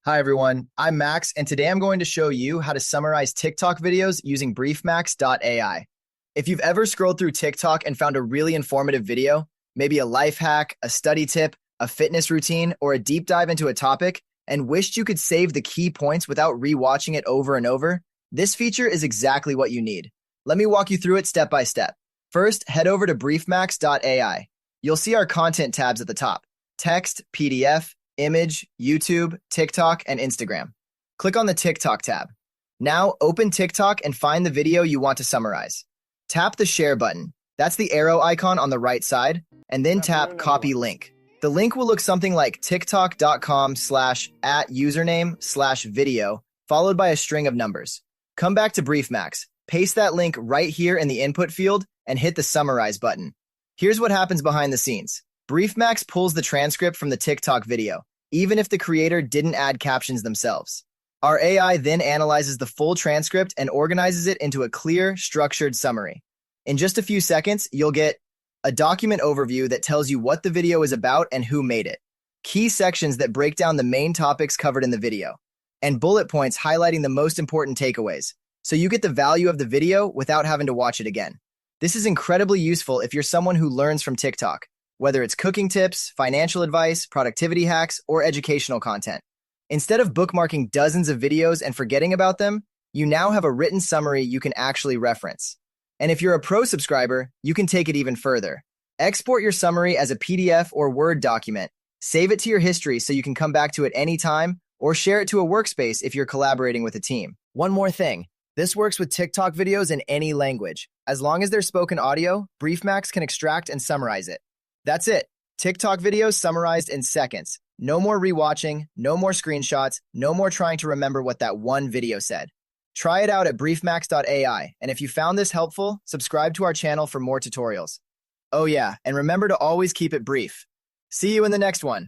Hi everyone, I'm Max, and today I'm going to show you how to summarize TikTok videos using BriefMax.ai. If you've ever scrolled through TikTok and found a really informative video, maybe a life hack, a study tip, a fitness routine, or a deep dive into a topic, and wished you could save the key points without rewatching it over and over, this feature is exactly what you need. Let me walk you through it step by step. First, head over to BriefMax.ai. You'll see our content tabs at the top: text, PDF, image, YouTube, TikTok, and Instagram. Click on the TikTok tab. Now open TikTok and find the video you want to summarize. Tap the share button. That's the arrow icon on the right side, and then tap copy link. The link will look something like tiktok.com/@username/video, followed by a string of numbers. Come back to BriefMax, paste that link right here in the input field, and hit the summarize button. Here's what happens behind the scenes. BriefMax pulls the transcript from the TikTok video, even if the creator didn't add captions themselves. Our AI then analyzes the full transcript and organizes it into a clear, structured summary. In just a few seconds, you'll get a document overview that tells you what the video is about and who made it, key sections that break down the main topics covered in the video, and bullet points highlighting the most important takeaways, so you get the value of the video without having to watch it again. This is incredibly useful if you're someone who learns from TikTok, whether it's cooking tips, financial advice, productivity hacks, or educational content. Instead of bookmarking dozens of videos and forgetting about them, you now have a written summary you can actually reference. And if you're a pro subscriber, you can take it even further. Export your summary as a PDF or Word document, save it to your history so you can come back to it anytime, or share it to a workspace if you're collaborating with a team. One more thing. This works with TikTok videos in any language. As long as they're spoken audio, BriefMax can extract and summarize it. That's it. TikTok videos summarized in seconds. No more rewatching, no more screenshots, no more trying to remember what that one video said. Try it out at BriefMax.ai, and if you found this helpful, subscribe to our channel for more tutorials. Oh yeah, and remember to always keep it brief. See you in the next one.